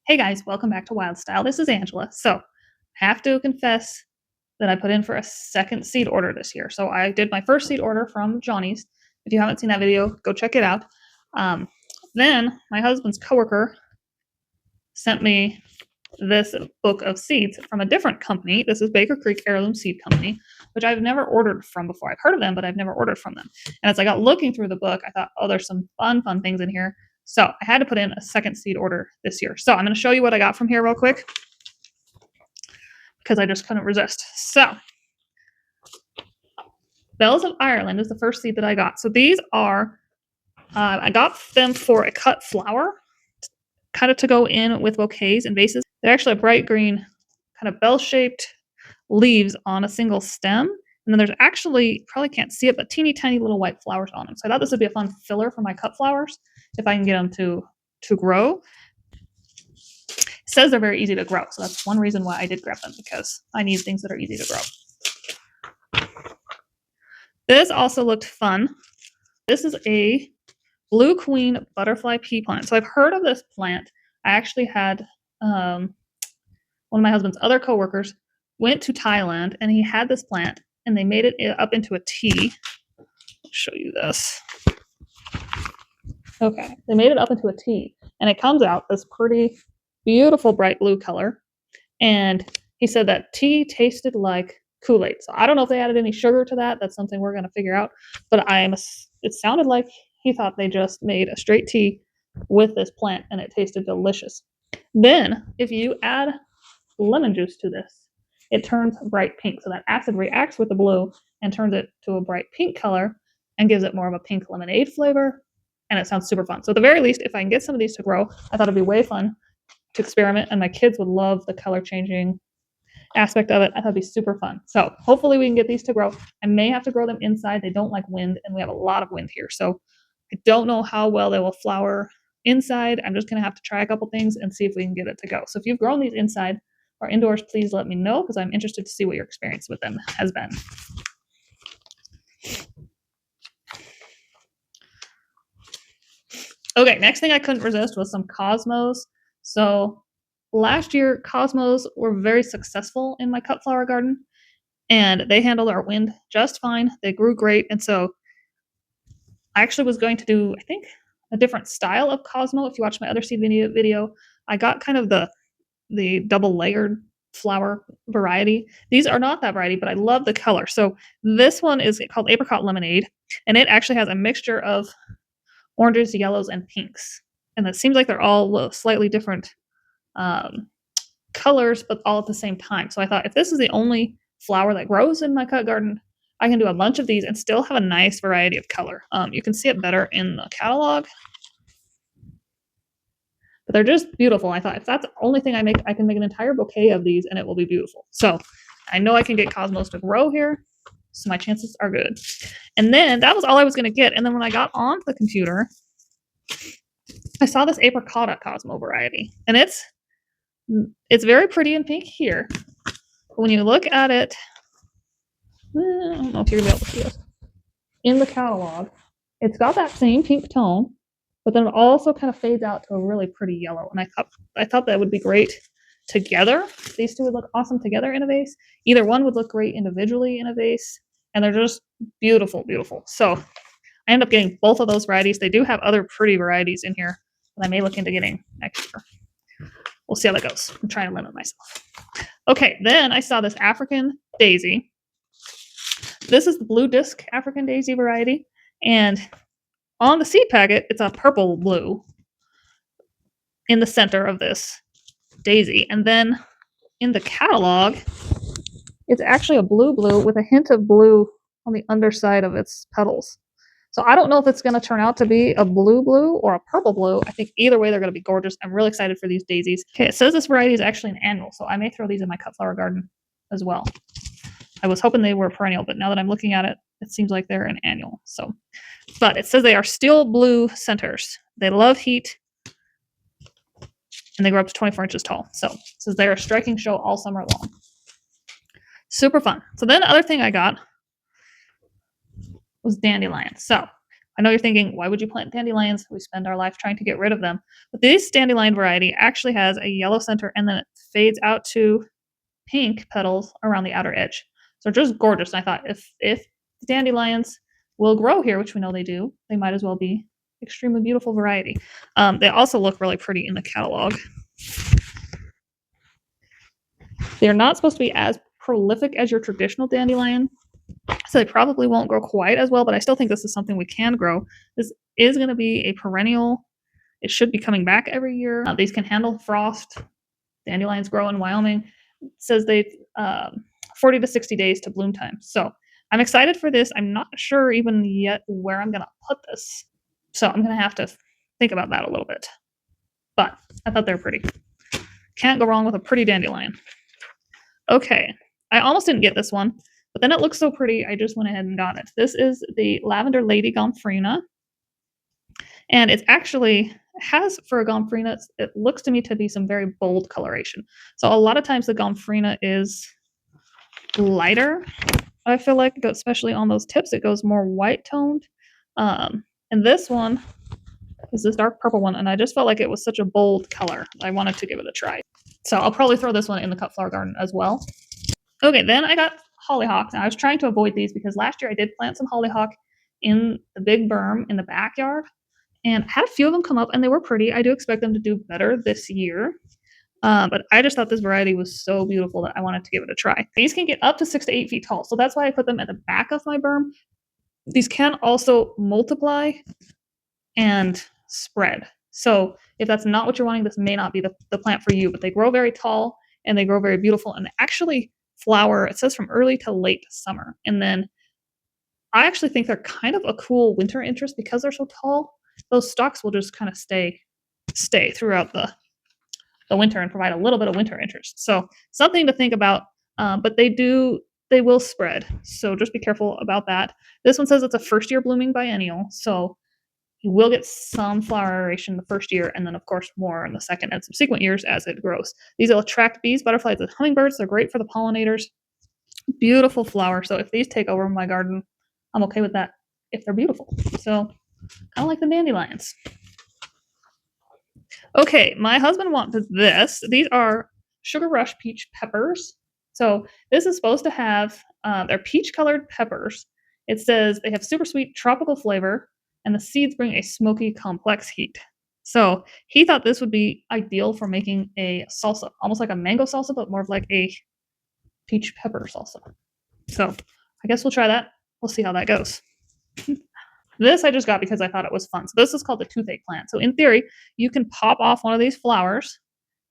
Hey guys, welcome back to Wild Style. This is Angela. So, I have to confess that I put in for a second seed order this year. So, I did my first seed order from Johnny's. If you haven't seen that video, go check it out. Then, my husband's coworker sent me this book of seeds from a different company. This is Baker Creek Heirloom Seed Company, which I've never ordered from before. I've heard of them, but I've never ordered from them. And as I got looking through the book, I thought, oh, there's some fun things in here. So I had to put in a second seed order this year. So I'm going to show you what I got from here real quick because I just couldn't resist. So Bells of Ireland is the first seed that I got. So these are, I got them for a cut flower, kind of to go in with bouquets and vases. They're actually a bright green, kind of bell-shaped leaves on a single stem. And then there's actually, probably can't see it, but teeny tiny little white flowers on them. So I thought this would be a fun filler for my cut flowers if I can get them to grow. It says they're very easy to grow. So that's one reason why I did grab them, because I need things that are easy to grow. This also looked fun. This is a Blue Queen butterfly pea plant. So I've heard of this plant. I actually had one of my husband's other coworkers went to Thailand and he had this plant and they made it up into a tea. I'll show you this. Okay, they made it up into a tea and it comes out this pretty beautiful bright blue color. And he said that tea tasted like Kool-Aid. So I don't know if they added any sugar to that. That's something we're going to figure out. But it sounded like he thought they just made a straight tea with this plant and it tasted delicious. Then if you add lemon juice to this, it turns bright pink. So that acid reacts with the blue and turns it to a bright pink color and gives it more of a pink lemonade flavor. And it sounds super fun. So at the very least, if I can get some of these to grow, I thought it'd be way fun to experiment, and my kids would love the color changing aspect of it. I thought it'd be super fun. So hopefully we can get these to grow. I may have to grow them inside. They don't like wind, and we have a lot of wind here. So I don't know how well they will flower inside. I'm just going to have to try a couple things and see if we can get it to go. So if you've grown these inside or indoors, please let me know, because I'm interested to see what your experience with them has been. Okay, next thing I couldn't resist was some cosmos. So last year, cosmos were very successful in my cut flower garden, and they handled our wind just fine. They grew great, and so I actually was going to do, I think, a different style of cosmo. If you watch my other seed video, I got kind of the double layered flower variety. These are not that variety, but I love the color. So this one is called Apricot Lemonade, and it actually has a mixture of oranges, yellows, and pinks. And it seems like they're all slightly different colors, but all at the same time. So I thought, if this is the only flower that grows in my cut garden, I can do a bunch of these and still have a nice variety of color. You can see it better in the catalog. But they're just beautiful. I thought, if that's the only thing I make, I can make an entire bouquet of these and it will be beautiful. So I know I can get cosmos to grow here, so my chances are good. And then that was all I was going to get. And then when I got onto the computer, I saw this apricot cosmo variety, and it's very pretty and pink here. But when you look at it, I don't know if you're going to be able to see it in the catalog, it's got that same pink tone, but then it also kind of fades out to a really pretty yellow. And I thought that would be great together. These two would look awesome together in a vase. Either one would look great individually in a vase, and they're just beautiful, beautiful. So I ended up getting both of those varieties. They do have other pretty varieties in here that I may look into getting next year. We'll see how that goes. I'm trying to limit myself. Okay, then I saw this African daisy. This is the blue disc African daisy variety, and on the seed packet, it's a purple blue in the center of this daisy. And then in the catalog, it's actually a blue with a hint of blue on the underside of its petals. So I don't know if it's going to turn out to be a blue or a purple blue. I think either way, they're going to be gorgeous. I'm really excited for these daisies. Okay, it says this variety is actually an annual, so I may throw these in my cut flower garden as well. I was hoping they were perennial, but now that I'm looking at it, it seems like they're an annual. So, but it says they are still blue centers. They love heat, and they grow up to 24 inches tall. So it says they're a striking show all summer long. Super fun. So then the other thing I got was dandelions. So I know you're thinking, why would you plant dandelions? We spend our life trying to get rid of them. But this dandelion variety actually has a yellow center and then it fades out to pink petals around the outer edge. So just gorgeous. And I thought if dandelions will grow here, which we know they do, they might as well be extremely beautiful variety. They also look really pretty in the catalog. They're not supposed to be as prolific as your traditional dandelion, so they probably won't grow quite as well, but I still think this is something we can grow. This is going to be a perennial. It should be coming back every year. These can handle frost. Dandelions grow in Wyoming. It says they 40 to 60 days to bloom time. So I'm excited for this. I'm not sure even yet where I'm going to put this. So I'm going to have to think about that a little bit. But I thought they were pretty. Can't go wrong with a pretty dandelion. Okay, I almost didn't get this one, but then it looks so pretty, I just went ahead and got it. This is the Lavender Lady Gomphrena. And it actually has, for a gomphrena, it looks to me to be some very bold coloration. So a lot of times the gomphrena is lighter. I feel like, especially on those tips, it goes more white toned. And this one is this dark purple one, and I just felt like it was such a bold color. I wanted to give it a try. So I'll probably throw this one in the cut flower garden as well. Okay, then I got hollyhocks. Now I was trying to avoid these because last year I did plant some hollyhock in the big berm in the backyard, and I had a few of them come up and they were pretty. I do expect them to do better this year. But I just thought this variety was so beautiful that I wanted to give it a try. These can get up to 6 to 8 feet tall, so that's why I put them at the back of my berm. These can also multiply and spread. So if that's not what you're wanting, this may not be the plant for you, but they grow very tall and they grow very beautiful and they actually flower, it says from early to late summer. And then I actually think they're kind of a cool winter interest because they're so tall. Those stalks will just kind of stay throughout the winter and provide a little bit of winter interest. So something to think about, but they will spread. So just be careful about that. This one says it's a first year blooming biennial. So you will get some floweration the first year, and then of course more in the second and subsequent years as it grows. These will attract bees, butterflies, and hummingbirds. They're great for the pollinators. Beautiful flower. So if these take over my garden, I'm okay with that if they're beautiful. So kind of like the dandelions. Okay, my husband wanted this. These are Sugar Rush peach peppers. So this is supposed to have, they're peach colored peppers. It says they have super sweet tropical flavor and the seeds bring a smoky, complex heat. So he thought this would be ideal for making a salsa, almost like a mango salsa, but more of like a peach pepper salsa. So I guess we'll try that. We'll see how that goes. This I just got because I thought it was fun. So this is called the toothache plant. So in theory, you can pop off one of these flowers,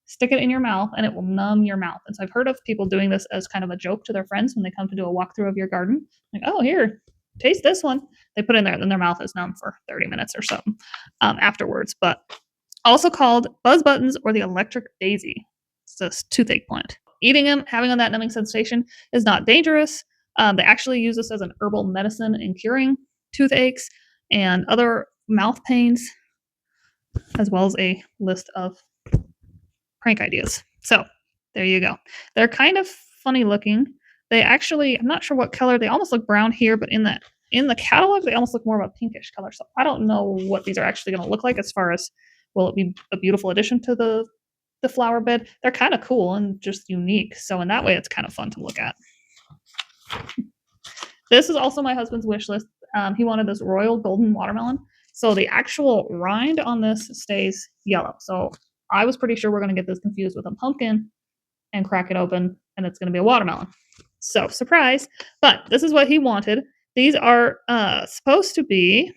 stick it in your mouth, and it will numb your mouth. And so I've heard of people doing this as kind of a joke to their friends when they come to do a walkthrough of your garden. Like, oh, here, taste this one. They put it in there, and then their mouth is numb for 30 minutes or something afterwards. But also called buzz buttons or the electric daisy. It's this toothache plant. Eating them, having on that numbing sensation is not dangerous. They actually use this as an herbal medicine in curing toothaches and other mouth pains, as well as a list of prank ideas. So there you go. They're kind of funny looking. They actually, I'm not sure what color, they almost look brown here, but in the catalog, they almost look more of a pinkish color. So I don't know what these are actually going to look like as far as, will it be a beautiful addition to the flower bed? They're kind of cool and just unique. So in that way, it's kind of fun to look at. This is also my husband's wish list. He wanted this royal golden watermelon. So the actual rind on this stays yellow. So I was pretty sure we're going to get this confused with a pumpkin and crack it open, and it's going to be a watermelon. So surprise. But this is what he wanted. These are supposed to be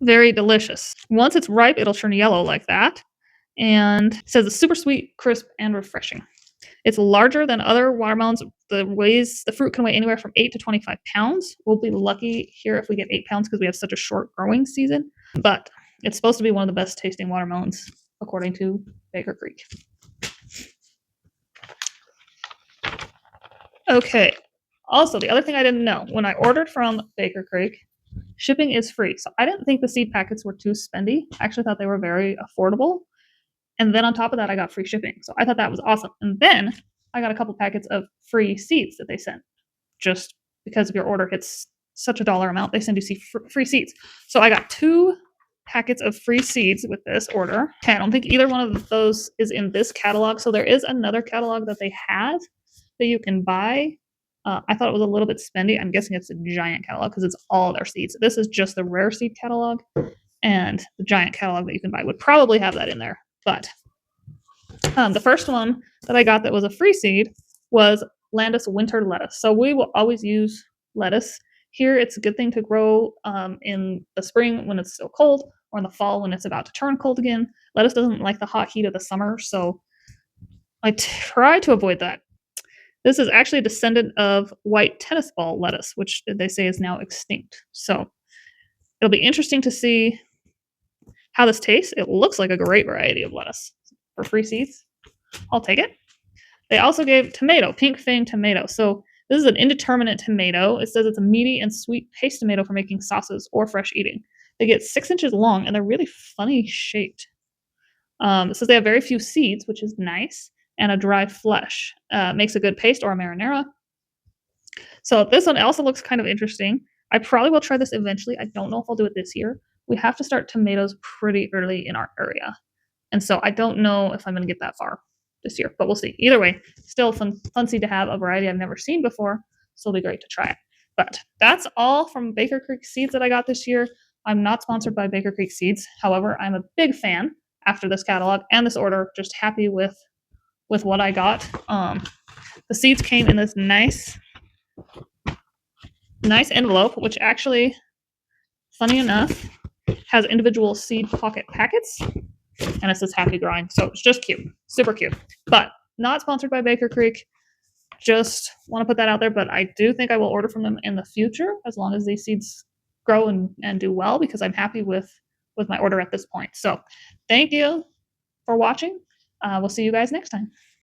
very delicious. Once it's ripe, it'll turn yellow like that. And it says it's super sweet, crisp, and refreshing. It's larger than other watermelons. The fruit can weigh anywhere from 8 to 25 pounds. We'll be lucky here if we get 8 pounds because we have such a short growing season. But it's supposed to be one of the best tasting watermelons, according to Baker Creek. Okay. Also, the other thing I didn't know, when I ordered from Baker Creek, shipping is free. So I didn't think the seed packets were too spendy. I actually thought they were very affordable. And then on top of that, I got free shipping. So I thought that was awesome. And then I got a couple packets of free seeds that they sent just because of your order hits such a dollar amount. They send you free seeds. So I got 2 packets of free seeds with this order. Okay, I don't think either one of those is in this catalog. So there is another catalog that they have that you can buy. I thought it was a little bit spendy. I'm guessing it's a giant catalog because it's all their seeds. This is just the rare seed catalog, and the giant catalog that you can buy would probably have that in there. But the first one that I got that was a free seed was Landis winter lettuce. So we will always use lettuce here. It's a good thing to grow in the spring when it's still cold, or in the fall when it's about to turn cold again. Lettuce doesn't like the hot heat of the summer, so I try to avoid that. This is actually a descendant of white tennis ball lettuce, which they say is now extinct. So it'll be interesting to see how this tastes. It looks like a great variety of lettuce for free seeds. I'll take it. They also gave tomato, pink fang tomato. So this is an indeterminate tomato. It says it's a meaty and sweet paste tomato for making sauces or fresh eating. They get 6 inches long and they're really funny shaped. It says they have very few seeds, which is nice, and a dry flesh. Makes a good paste or a marinara. So this one also looks kind of interesting. I probably will try this eventually. I don't know if I'll do it this year. We have to start tomatoes pretty early in our area. And so I don't know if I'm going to get that far this year, but we'll see. Either way, still fun seed to have, a variety I've never seen before, so it'll be great to try it. But that's all from Baker Creek Seeds that I got this year. I'm not sponsored by Baker Creek Seeds. However, I'm a big fan after this catalog and this order, just happy with what I got. The seeds came in this nice envelope, which actually, funny enough, has individual seed pocket packets, and it says happy growing. So it's just cute, super cute, but not sponsored by Baker Creek. Just want to put that out there, but I do think I will order from them in the future as long as these seeds grow and do well, because I'm happy with my order at this point. So thank you for watching. We'll see you guys next time.